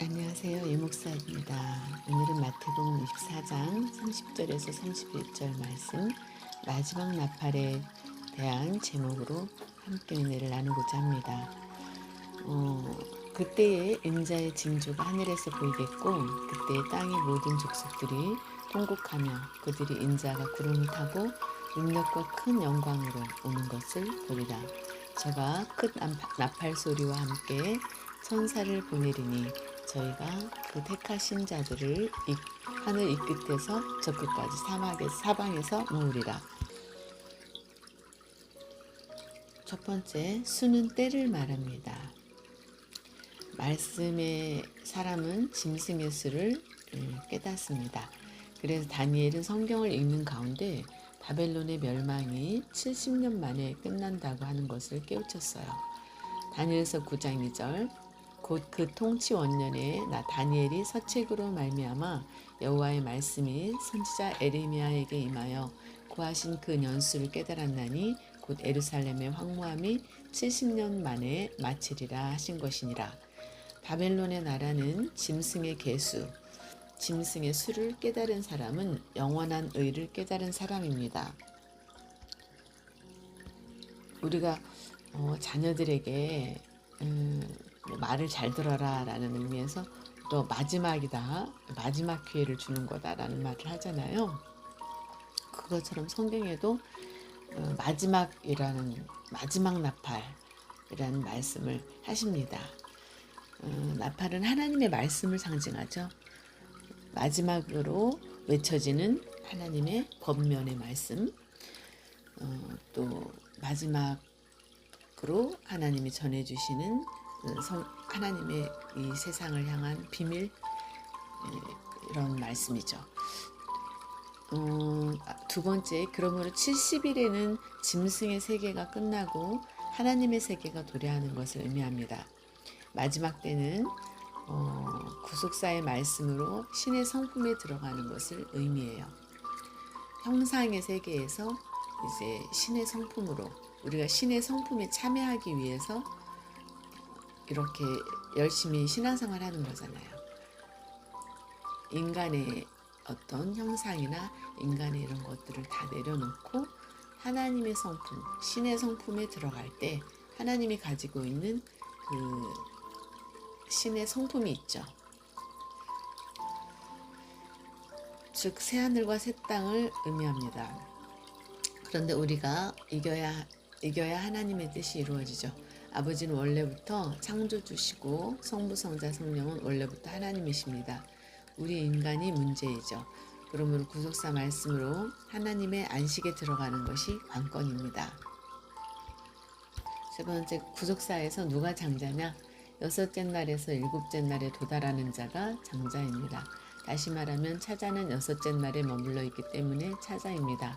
안녕하세요. 이목사입니다. 오늘은 마태복음 24장 30절에서 31절 말씀 마지막 나팔에 대한 제목으로 함께 은혜를 나누고자 합니다. 그때에 인자의 징조가 하늘에서 보이겠고 그때에 땅의 모든 족속들이 통곡하며 그들이 인자가 구름을 타고 능력과 큰 영광으로 오는 것을 보리라. 저가 큰 나팔 소리와 함께 천사를 보내리니 저희가 그 택하신 자들을 하늘 이 끝에서 저 끝까지 사방에서 모으리라. 첫 번째, 수는 때를 말합니다. 말씀의 사람은 짐승의 수를 깨닫습니다. 그래서 다니엘은 성경을 읽는 가운데 바벨론의 멸망이 70년 만에 끝난다고 하는 것을 깨우쳤어요. 다니엘서 9장 2절 곧 그 통치 원년에 나 다니엘이 서책으로 말미암아 여호와의 말씀이 선지자 에레미야에게 임하여 구하신 그 년수를 깨달았나니 곧 예루살렘의 황무함이 70년 만에 마치리라 하신 것이니라. 바벨론의 나라는 짐승의 계수, 짐승의 수를 깨달은 사람은 영원한 의를 깨달은 사람입니다. 우리가 자녀들에게 말을 잘 들어라 라는 의미에서 또 마지막이다, 마지막 기회를 주는 거다 라는 말을 하잖아요. 그것처럼 성경에도 마지막 나팔이라는 말씀을 하십니다. 나팔은 하나님의 말씀을 상징하죠. 마지막으로 외쳐지는 하나님의 권면의 말씀, 또 마지막으로 하나님이 전해주시는 하나님의 이 세상을 향한 비밀, 이런 말씀이죠. 두 번째, 그러므로 70일에는 짐승의 세계가 끝나고 하나님의 세계가 도래하는 것을 의미합니다. 마지막 때는 구속사의 말씀으로 신의 성품에 들어가는 것을 의미해요. 형상의 세계에서 이제 신의 성품으로, 우리가 신의 성품에 참여하기 위해서 이렇게 열심히 신앙생활 하는 거잖아요. 인간의 어떤 형상이나 인간의 이런 것들을 다 내려놓고 하나님의 성품, 신의 성품에 들어갈 때 하나님이 가지고 있는 그 신의 성품이 있죠. 즉 새하늘과 새 땅을 의미합니다. 그런데 우리가 이겨야 하나님의 뜻이 이루어지죠. 아버지는 원래부터 창조주시고 성부, 성자, 성령은 원래부터 하나님이십니다. 우리 인간이 문제이죠. 그러므로 구속사 말씀으로 하나님의 안식에 들어가는 것이 관건입니다. 세 번째, 구속사에서 누가 장자냐? 여섯째 날에서 일곱째 날에 도달하는 자가 장자입니다. 다시 말하면 차자는 여섯째 날에 머물러 있기 때문에 차자입니다.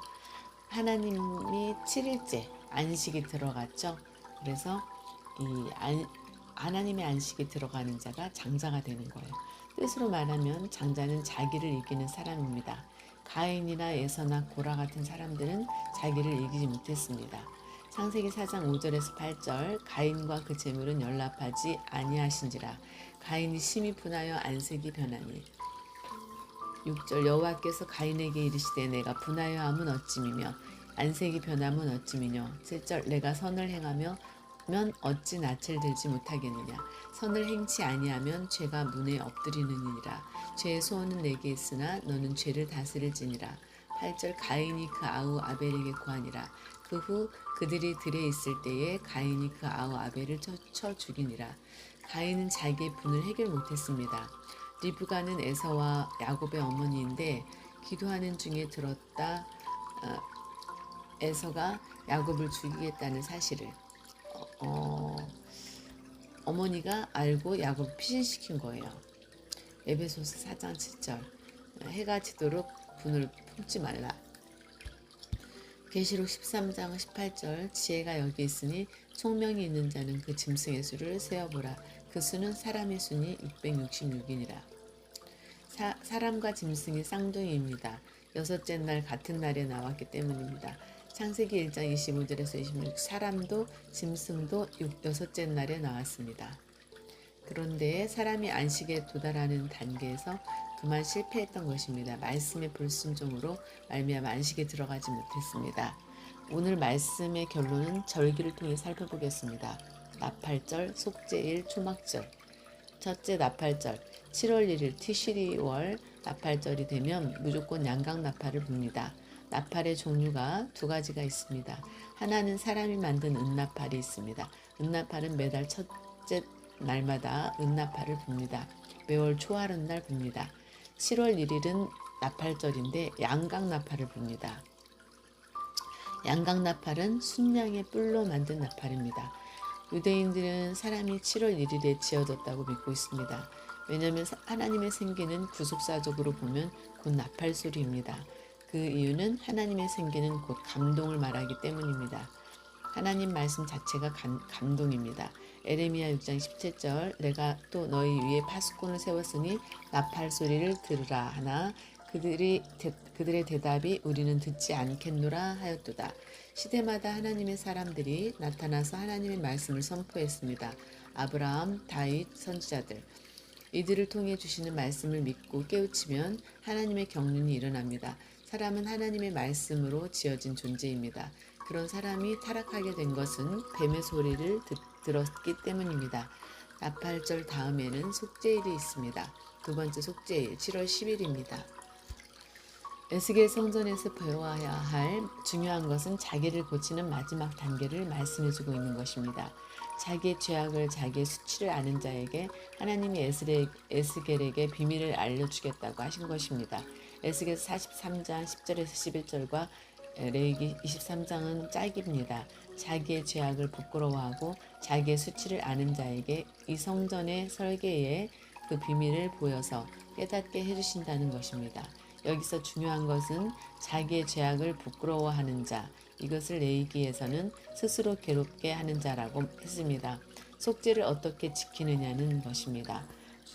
하나님이 7일째 안식이 들어갔죠. 그래서 하나님의 안식이 들어가는 자가 장자가 되는 거예요. 뜻으로 말하면 장자는 자기를 이기는 사람입니다. 가인이나 에서나 고라 같은 사람들은 자기를 이기지 못했습니다. 창세기 4장 5절에서 8절 가인과 그 재물은 연락하지 아니하신지라 가인이 심히 분하여 안색이 변하니 6절 여호와께서 가인에게 이르시되 내가 분하여 함은 어찌미며 안색이 변함은 어찌미뇨 7절 내가 선을 행하며 면 어찌 낯을 들지 못하겠느냐 선을 행치 아니하면 죄가 문에 엎드리느니라 죄의 소원은 내게 있으나 너는 죄를 다스릴지니라 8절 가인이 그 아우 아벨에게 구하니라 그 후 그들이 들에 있을 때에 가인이 그 아우 아벨을 쳐 죽이니라 가인은 자기의 분을 해결 못했습니다. 리브가는 에서와 야곱의 어머니인데 기도하는 중에 들었다 에서가 야곱을 죽이겠다는 사실을 어머니가 알고 야곱을 피신시킨 거예요. 에베소서 4장 7절 해가 지도록 분을 품지 말라. 계시록 13장 18절 지혜가 여기 있으니 총명이 있는 자는 그 짐승의 수를 세어보라. 그 수는 사람의 수니 666이니라. 사람과 짐승이 쌍둥이입니다. 여섯째 날 같은 날에 나왔기 때문입니다. 창세기 1장 25절에서 26 사람도 짐승도 여섯째 날에 나왔습니다. 그런데 사람이 안식에 도달하는 단계에서 그만 실패했던 것입니다. 말씀의 불순종으로 말미암아 안식에 들어가지 못했습니다. 오늘 말씀의 결론은 절기를 통해 살펴보겠습니다. 나팔절, 속죄일, 초막절. 첫째 나팔절, 7월 1일 티시리월 나팔절이 되면 무조건 양각 나팔을 붑니다. 나팔의 종류가 두 가지가 있습니다. 하나는 사람이 만든 은나팔이 있습니다. 은나팔은 매달 첫째 날마다 은나팔을 붑니다. 매월 초하룻날 붑니다. 7월 1일은 나팔절인데 양각 나팔을 붑니다. 양각 나팔은 순양의 뿔로 만든 나팔입니다. 유대인들은 사람이 7월 1일에 지어졌다고 믿고 있습니다. 왜냐하면 하나님의 생기는 구속사적으로 보면 곧 나팔 소리입니다. 그 이유는 하나님의 생기는 곧 감동을 말하기 때문입니다. 하나님 말씀 자체가 감동입니다. 에레미야 6장 17절 내가 또 너희 위에 파수꾼을 세웠으니 나팔 소리를 들으라 하나 그들의 대답이 우리는 듣지 않겠노라 하였도다. 시대마다 하나님의 사람들이 나타나서 하나님의 말씀을 선포했습니다. 아브라함, 다윗, 선지자들. 이들을 통해 주시는 말씀을 믿고 깨우치면 하나님의 경륜이 일어납니다. 사람은 하나님의 말씀으로 지어진 존재입니다. 그런 사람이 타락하게 된 것은 뱀의 소리를 들었기 때문입니다. 나팔절 다음에는 속죄일이 있습니다. 두 번째 속죄일 7월 10일입니다. 에스겔 성전에서 배워야 할 중요한 것은 자기를 고치는 마지막 단계를 말씀해주고 있는 것입니다. 자기의 죄악을 자기의 수치를 아는 자에게 하나님이 에스겔에게 비밀을 알려주겠다고 하신 것입니다. 에스겔 43장 10절에서 11절과 레위기 23장은 짝입니다. 자기의 죄악을 부끄러워하고 자기의 수치를 아는 자에게 이 성전의 설계에 그 비밀을 보여서 깨닫게 해주신다는 것입니다. 여기서 중요한 것은 자기의 죄악을 부끄러워하는 자, 이것을 레위기에서는 스스로 괴롭게 하는 자라고 했습니다. 속죄를 어떻게 지키느냐는 것입니다.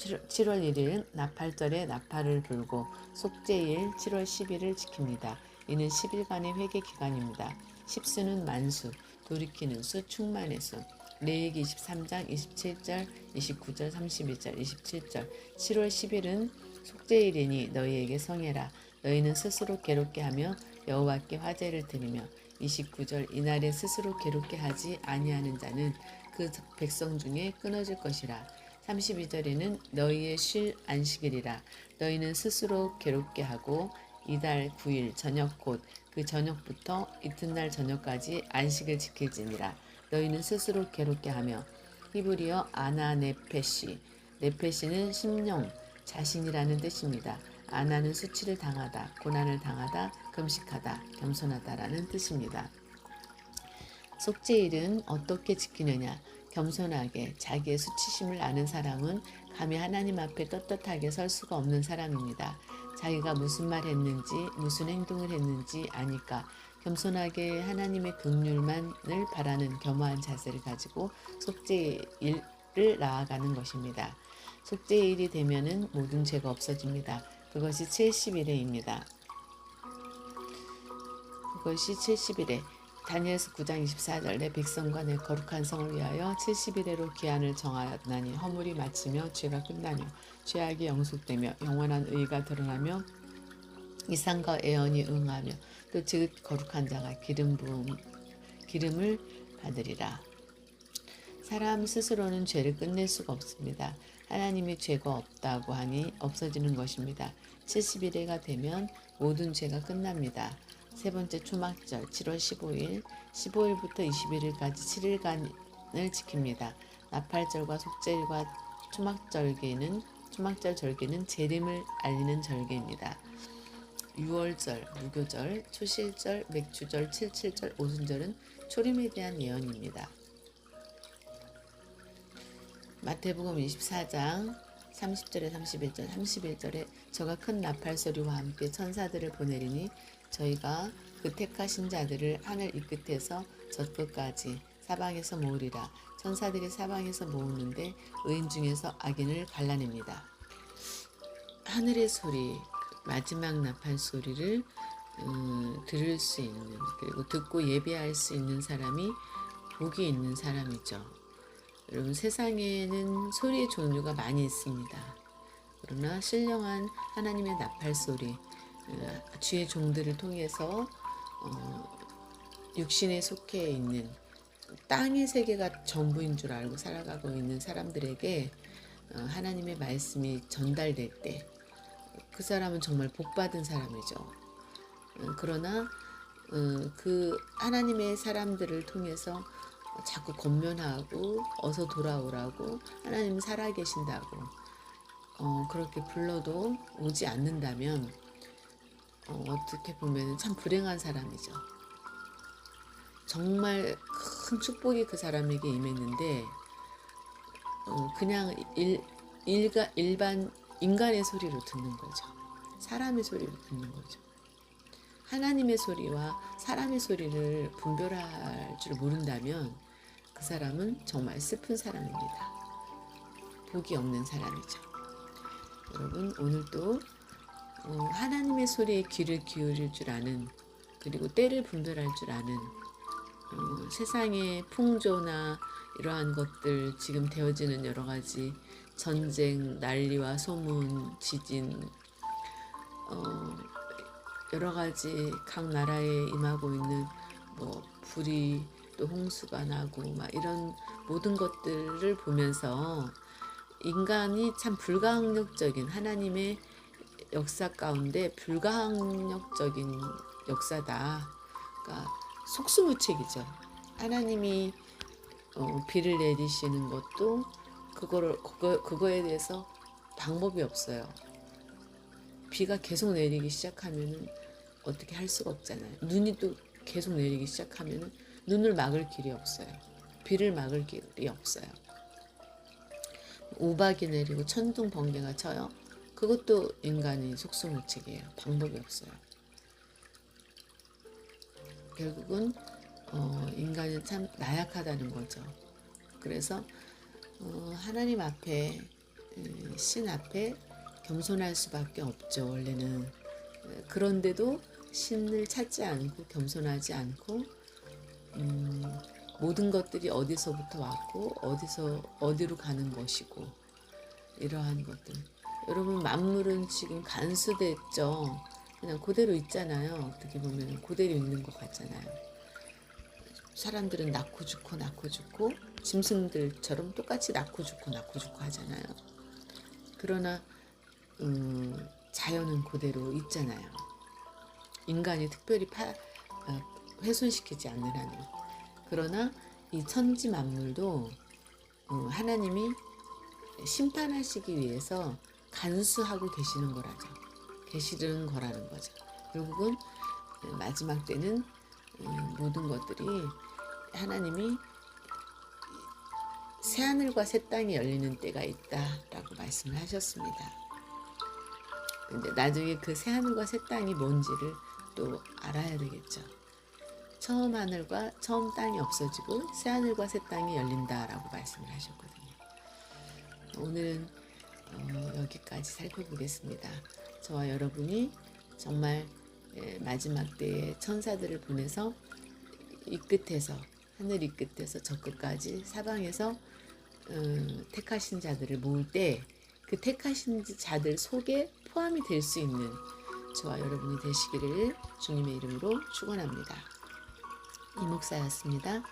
7월 1일 나팔절에 나팔을 불고 속죄일 7월 10일을 지킵니다. 이는 10일간의 회개 기간입니다. 십수는 만수, 돌이키는 수, 충만의 수. 레위기 23장 27절, 29절, 32절, 27절. 7월 10일은 속죄일이니 너희에게 성해라. 너희는 스스로 괴롭게 하며 여호와께 화제를 드리며 29절 이날에 스스로 괴롭게 하지 아니하는 자는 그 백성 중에 끊어질 것이라. 32절에는 너희의 쉴 안식일이라. 너희는 스스로 괴롭게 하고 이달 9일 저녁 곧 그 저녁부터 이튿날 저녁까지 안식을 지킬지니라. 너희는 스스로 괴롭게 하며. 히브리어 아나네페시. 네페시는 심령, 자신이라는 뜻입니다. 아나는 수치를 당하다, 고난을 당하다, 금식하다, 겸손하다라는 뜻입니다. 속죄일은 어떻게 지키느냐? 겸손하게 자기의 수치심을 아는 사람은 감히 하나님 앞에 떳떳하게 설 수가 없는 사람입니다. 자기가 무슨 말 했는지 무슨 행동을 했는지 아니까 겸손하게 하나님의 긍휼만을 바라는 겸허한 자세를 가지고 속죄일을 나아가는 것입니다. 속죄일이 되면은 모든 죄가 없어집니다. 그것이 70일에입니다. 그것이 70일에 다니엘서 9장 24절 내 백성과 내 거룩한 성을 위하여 70일에로 기한을 정하였나니 허물이 마치며 죄가 끝나며 죄악이 영속되며 영원한 의가 드러나며 이상과 애언이 응하며 또 즉 거룩한 자가 기름을 받으리라. 사람 스스로는 죄를 끝낼 수가 없습니다. 하나님이 죄가 없다고 하니 없어지는 것입니다. 70일에가 되면 모든 죄가 끝납니다. 세 번째 초막절 7월 15일, 15일부터 21일까지 7일간을 지킵니다. 나팔절과 속죄일과 초막절 절기는 재림을 알리는 절기입니다. 6월절, 무교절, 초실절, 맥주절, 칠칠절, 오순절은 초림에 대한 예언입니다. 마태복음 24장 30절에 31절에 저가 큰 나팔 소리와 함께 천사들을 보내리니 저희가 그 택하신 자들을 하늘 이 끝에서 저 끝까지 사방에서 모으리라. 천사들이 사방에서 모으는데 의인 중에서 악인을 갈라냅니다. 하늘의 소리, 마지막 나팔 소리를 들을 수 있는, 그리고 듣고 예배할 수 있는 사람이 복이 있는 사람이죠. 여러분, 세상에는 소리의 종류가 많이 있습니다. 그러나 신령한 하나님의 나팔 소리, 주의 종들을 통해서 육신에 속해 있는 땅의 세계가 전부인 줄 알고 살아가고 있는 사람들에게 하나님의 말씀이 전달될 때 그 사람은 정말 복받은 사람이죠. 그러나 그 하나님의 사람들을 통해서 자꾸 권면하고 어서 돌아오라고, 하나님 살아계신다고 그렇게 불러도 오지 않는다면 어떻게 보면 참 불행한 사람이죠. 정말 큰 축복이 그 사람에게 임했는데 그냥 일반 인간의 소리로 듣는 거죠. 사람의 소리로 듣는 거죠. 하나님의 소리와 사람의 소리를 분별할 줄 모른다면 그 사람은 정말 슬픈 사람입니다. 복이 없는 사람이죠. 여러분, 오늘도 하나님의 소리에 귀를 기울일 줄 아는, 그리고 때를 분별할 줄 아는, 세상의 풍조나 이러한 것들, 지금 되어지는 여러 가지 전쟁, 난리와 소문, 지진, 여러 가지 각 나라에 임하고 있는 불이, 또 홍수가 나고 막 이런 모든 것들을 보면서 인간이 참 불가항력적인, 하나님의 역사 가운데 불가항력적인 역사다. 그러니까 속수무책이죠. 하나님이 비를 내리시는 것도 그거에 대해서 방법이 없어요. 비가 계속 내리기 시작하면은 어떻게 할 수가 없잖아요. 눈이 또 계속 내리기 시작하면은 눈을 막을 길이 없어요. 비를 막을 길이 없어요. 우박이 내리고 천둥 번개가 쳐요. 그것도 인간이 속수무책이에요. 방법이 없어요. 결국은 인간은 참 나약하다는 거죠. 그래서 하나님 앞에, 신 앞에 겸손할 수밖에 없죠. 원래는. 그런데도 신을 찾지 않고 겸손하지 않고 모든 것들이 어디서부터 왔고 어디로 가는 것이고, 이러한 것들. 여러분, 만물은 지금 간수됐죠. 그냥 그대로 있잖아요. 어떻게 보면 그대로 있는 것 같잖아요. 사람들은 낳고 죽고 짐승들처럼 똑같이 낳고 죽고 하잖아요. 그러나 자연은 그대로 있잖아요. 인간이 특별히 훼손시키지 않는 한은. 그러나 이 천지 만물도 하나님이 심판하시기 위해서 간수하고 계시는 거라는 거죠. 결국은 마지막 때는 모든 것들이 하나님이 새하늘과 새 땅이 열리는 때가 있다라고 말씀을 하셨습니다. 근데 나중에 그 새하늘과 새 땅이 뭔지를 또 알아야 되겠죠. 처음 하늘과 처음 땅이 없어지고 새하늘과 새 땅이 열린다라고 말씀을 하셨거든요. 오늘은 여기까지 살펴보겠습니다. 저와 여러분이 정말 마지막 때에 천사들을 보내서 이 끝에서, 하늘 이 끝에서 저 끝까지 사방에서 택하신 자들을 모을 때 그 택하신 자들 속에 포함이 될 수 있는 저와 여러분이 되시기를 주님의 이름으로 축원합니다. 이 목사였습니다.